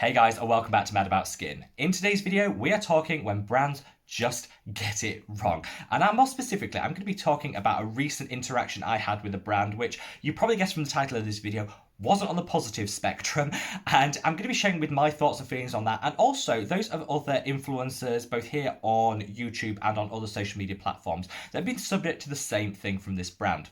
Hey guys, and welcome back to Mad About Skin. In today's video, we are talking when brands just get it wrong. And more specifically, I'm going to be talking about a recent interaction I had with a brand, which you probably guessed from the title of this video, wasn't on the positive spectrum. And I'm going to be sharing with my thoughts and feelings on that, and also those of other influencers, both here on YouTube and on other social media platforms, that have been subject to the same thing from this brand.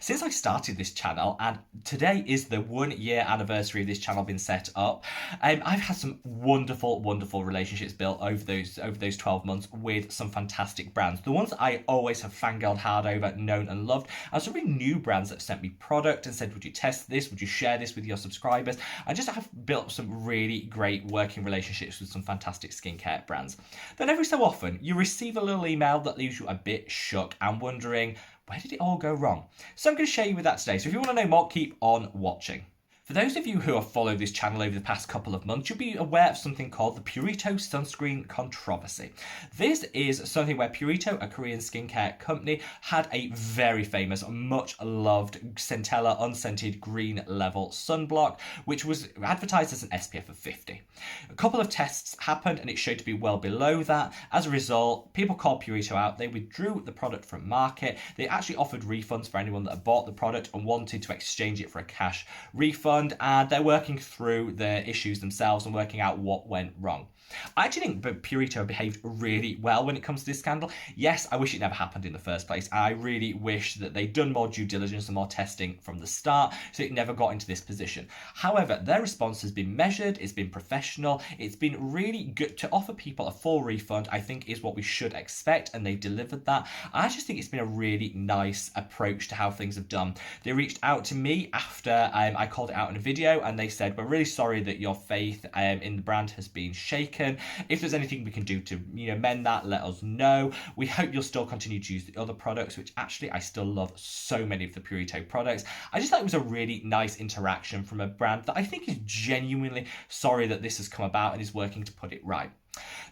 Since I started this channel, and today is the 1 year anniversary of this channel being set up, I've had some wonderful relationships built over those 12 months with some fantastic brands. The ones I always have fangirled hard over, known and loved, and some really new brands that have sent me product and said, would you test this? Would you share this with your subscribers? I just have built some really great working relationships with some fantastic skincare brands. Then every so often, you receive a little email that leaves you a bit shook and wondering, where did it all go wrong? So I'm going to share you with that today. So if you want to know more, keep on watching. For those of you who have followed this channel over the past couple of months, you'll be aware of something called the Purito sunscreen controversy. This is something where Purito, a Korean skincare company, had a very famous, much loved Centella unscented green level sunblock, which was advertised as an SPF of 50. A couple of tests happened and it showed to be well below that. As a result, people called Purito out. They withdrew the product from market. They actually offered refunds for anyone that had bought the product and wanted to exchange it for a cash refund. And they're working through the issues themselves and working out what went wrong. I actually think Purito behaved really well when it comes to this scandal. Yes, I wish it never happened in the first place. I really wish that they'd done more due diligence and more testing from the start so it never got into this position. However, their response has been measured, it's been professional, it's been really good. To offer people a full refund, I think, is what we should expect, and they've delivered that. I just think it's been a really nice approach to how things have done. They reached out to me after I called it out in a video, and they said, we're really sorry that your faith in the brand has been shaken. If there's anything we can do to mend that, let us know. We hope you'll still continue to use the other products, which actually I still love so many of the Purito products. I just thought it was a really nice interaction from a brand that I think is genuinely sorry that this has come about and is working to put it right.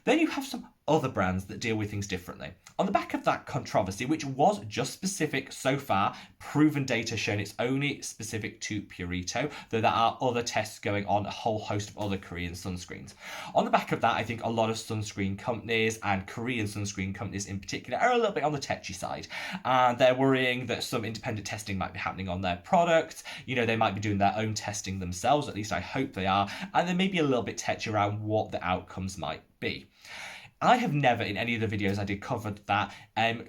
Then you have some other brands that deal with things differently. On the back of that controversy, which was just specific so far, proven data shown it's only specific to Purito, though there are other tests going on, a whole host of other Korean sunscreens. On the back of that, I think a lot of sunscreen companies, and Korean sunscreen companies in particular, are a little bit on the tetchy side. And they're worrying that some independent testing might be happening on their products. They might be doing their own testing themselves, at least I hope they are. And they may be a little bit tetchy around what the outcomes might be. I have never, in any of the videos I did covered that,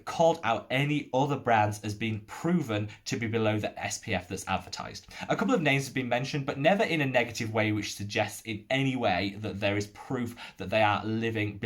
called out any other brands as being proven to be below the SPF that's advertised. A couple of names have been mentioned, but never in a negative way, which suggests in any way that there is proof that they are delivering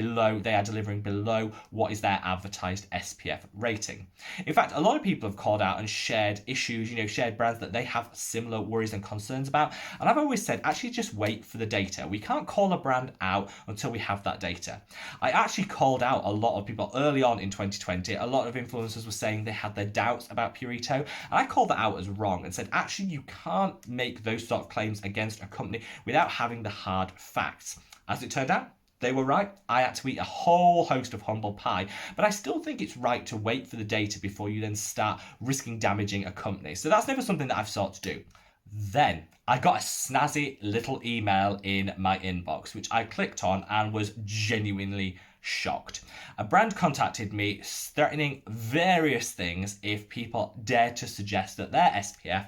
below what is their advertised SPF rating. In fact, a lot of people have called out and shared issues, shared brands that they have similar worries and concerns about. And I've always said, actually just wait for the data. We can't call a brand out until we have that data. I actually called out a lot of people early on in 2020. A lot of influencers were saying they had their doubts about Purito, and I called that out as wrong and said, actually, you can't make those sort of claims against a company without having the hard facts. As it turned out, they were right. I had to eat a whole host of humble pie, but I still think it's right to wait for the data before you then start risking damaging a company. So that's never something that I've sought to do. Then I got a snazzy little email in my inbox, which I clicked on and was genuinely shocked. A brand contacted me threatening various things if people dared to suggest that their SPF,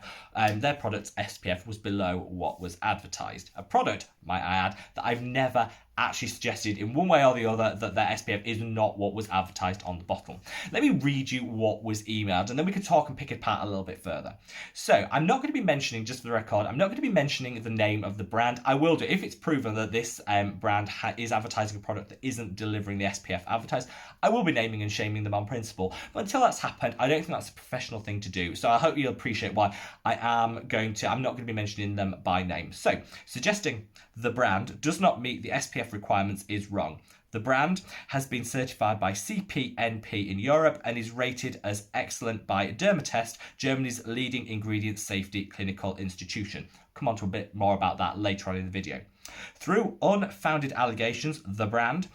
their product's SPF was below what was advertised. A product, might I add, that I've never actually suggested in one way or the other that their SPF is not what was advertised on the bottle. Let me read you what was emailed, and then we can talk and pick it apart a little bit further. So I'm not going to be mentioning, just for the record, I'm not going to be mentioning the name of the brand. I will do if it's proven that this brand is advertising a product that isn't delivering the SPF advertised. I will be naming and shaming them on principle, but until that's happened, I don't think that's a professional thing to do. So I hope you'll appreciate why I'm not going to be mentioning them by name. So suggesting the brand does not meet the SPF requirements is wrong. The brand has been certified by CPNP in Europe and is rated as excellent by Dermatest, Germany's leading ingredient safety clinical institution. Come on to a bit more about that later on in the video. Through unfounded allegations, the brand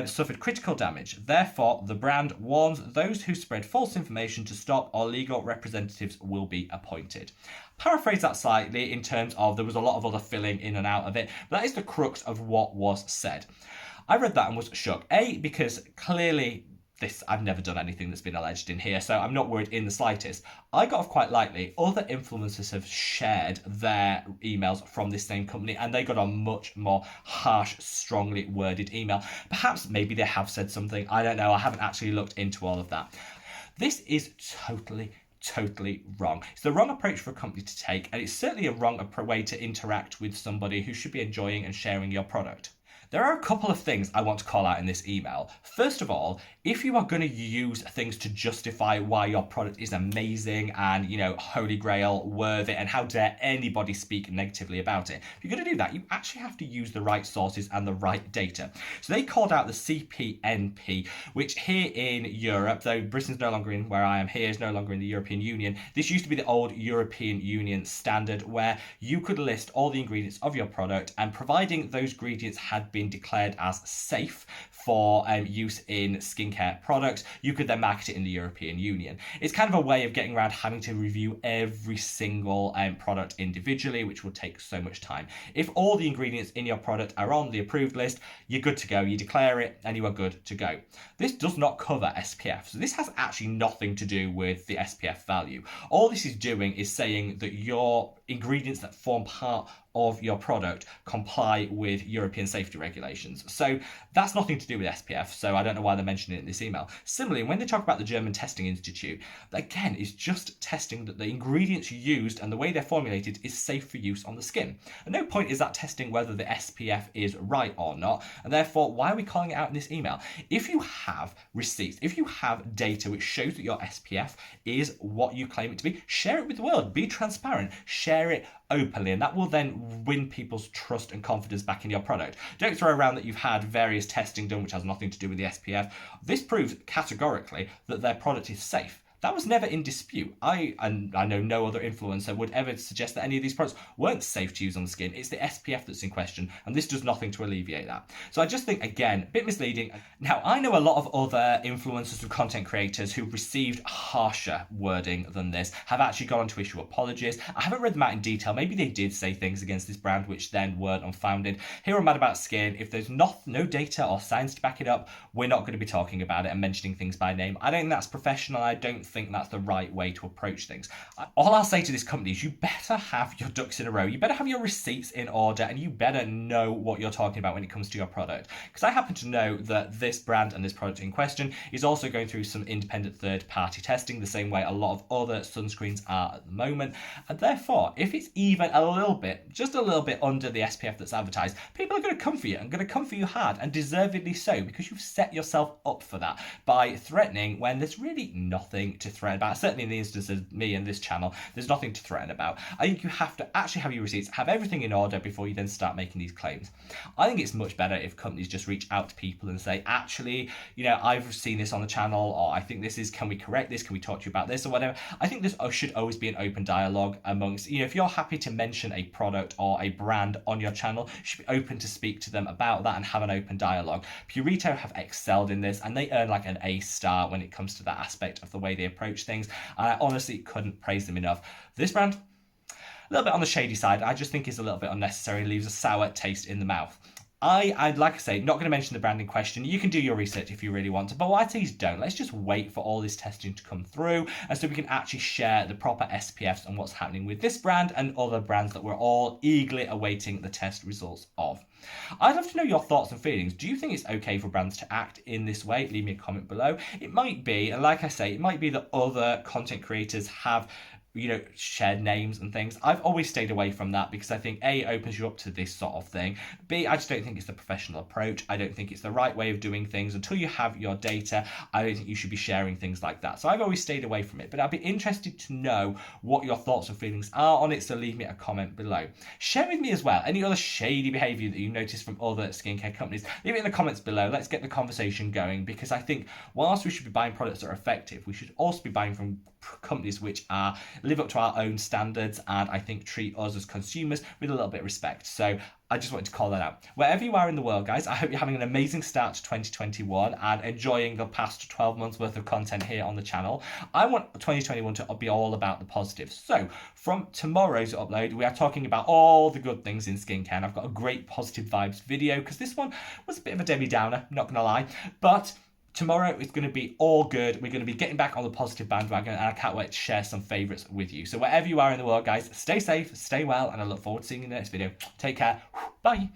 suffered critical damage. Therefore, the brand warns those who spread false information to stop, or legal representatives will be appointed. Paraphrase that slightly in terms of there was a lot of other filling in and out of it, but that is the crux of what was said. I read that and was shocked. A, because clearly I've never done anything that's been alleged in here, so I'm not worried in the slightest. I got off quite lightly. Other influencers have shared their emails from this same company, and they got a much more harsh, strongly worded email. Perhaps maybe they have said something. I don't know. I haven't actually looked into all of that. This is totally wrong. It's the wrong approach for a company to take, and it's certainly a wrong way to interact with somebody who should be enjoying and sharing your product. There are a couple of things I want to call out in this email. First of all, if you are going to use things to justify why your product is amazing and, holy grail worthy, and how dare anybody speak negatively about it, if you're going to do that, you actually have to use the right sources and the right data. So they called out the CPNP, which here in Europe, though Britain's no longer in where I am here, is no longer in the European Union, this used to be the old European Union standard where you could list all the ingredients of your product, and providing those ingredients had been declared as safe for use in skincare products, you could then market it in the European Union. It's kind of a way of getting around having to review every single product individually, which will take so much time. If all the ingredients in your product are on the approved list, you're good to go. You declare it and you are good to go. This does not cover SPF, so this has actually nothing to do with the SPF value. All this is doing is saying that your ingredients that form part of your product comply with European safety regulations. So that's nothing to do with SPF, so I don't know why they're mentioning it in this email. Similarly, when they talk about the German Testing Institute, again, it's just testing that the ingredients used and the way they're formulated is safe for use on the skin. At no point is that testing whether the SPF is right or not, and therefore, why are we calling it out in this email? If you have receipts, if you have data which shows that your SPF is what you claim it to be, share it with the world, be transparent, share it openly, and that will then win people's trust and confidence back in your product. Don't throw around that you've had various testing done which has nothing to do with the SPF. This proves categorically that their product is safe. That was never in dispute. I know no other influencer would ever suggest that any of these products weren't safe to use on the skin. It's the SPF that's in question, and this does nothing to alleviate that. So I just think, again, a bit misleading. Now, I know a lot of other influencers and content creators who received harsher wording than this have actually gone on to issue apologies. I haven't read them out in detail. Maybe they did say things against this brand which then weren't unfounded. Here on Mad About Skin, if there's no data or science to back it up, we're not going to be talking about it and mentioning things by name. I don't think that's professional. I don't think that's the right way to approach things. All I'll say to this company is you better have your ducks in a row. You better have your receipts in order, and you better know what you're talking about when it comes to your product. Because I happen to know that this brand and this product in question is also going through some independent third-party testing, the same way a lot of other sunscreens are at the moment. And therefore, if it's even a little bit, just a little bit under the SPF that's advertised, people are going to come for you and going to come for you hard, and deservedly so, because you've set yourself up for that by threatening when there's really nothing to threaten about. Certainly in the instance of me and this channel, there's nothing to threaten about. I think you have to actually have your receipts, have everything in order before you then start making these claims. I think it's much better if companies just reach out to people and say, actually, I've seen this on the channel, or I think this is, can we correct this? Can we talk to you about this or whatever? I think this should always be an open dialogue amongst, if you're happy to mention a product or a brand on your channel, you should be open to speak to them about that and have an open dialogue. Purito have excelled in this, and they earn like an A star when it comes to that aspect of the way they approach things. And I honestly couldn't praise them enough. This brand, a little bit on the shady side. I just think it's a little bit unnecessary, leaves a sour taste in the mouth. I'd like to say, not going to mention the brand in question. You can do your research if you really want to, but what I say is don't. Let's just wait for all this testing to come through, and so we can actually share the proper SPFs and what's happening with this brand and other brands that we're all eagerly awaiting the test results of. I'd love to know your thoughts and feelings. Do you think it's okay for brands to act in this way? Leave me a comment below. It might be, and like I say, it might be that other content creators have shared names and things. I've always stayed away from that because I think A, it opens you up to this sort of thing. B, I just don't think it's the professional approach. I don't think it's the right way of doing things. Until you have your data, I don't think you should be sharing things like that. So I've always stayed away from it, but I'd be interested to know what your thoughts and feelings are on it, so leave me a comment below. Share with me as well any other shady behaviour that you noticed from other skincare companies. Leave it in the comments below. Let's get the conversation going, because I think whilst we should be buying products that are effective, we should also be buying from companies which are live up to our own standards and I think treat us as consumers with a little bit of respect. So I just wanted to call that out. Wherever you are in the world, guys, I hope you're having an amazing start to 2021 and enjoying the past 12 months worth of content here on the channel. I want 2021 to be all about the positives. So from tomorrow's upload, we are talking about all the good things in skincare. And I've got a great positive vibes video because this one was a bit of a Debbie Downer, not gonna lie. But tomorrow is going to be all good. We're going to be getting back on the positive bandwagon, and I can't wait to share some favourites with you. So wherever you are in the world, guys, stay safe, stay well, and I look forward to seeing you in the next video. Take care. Bye.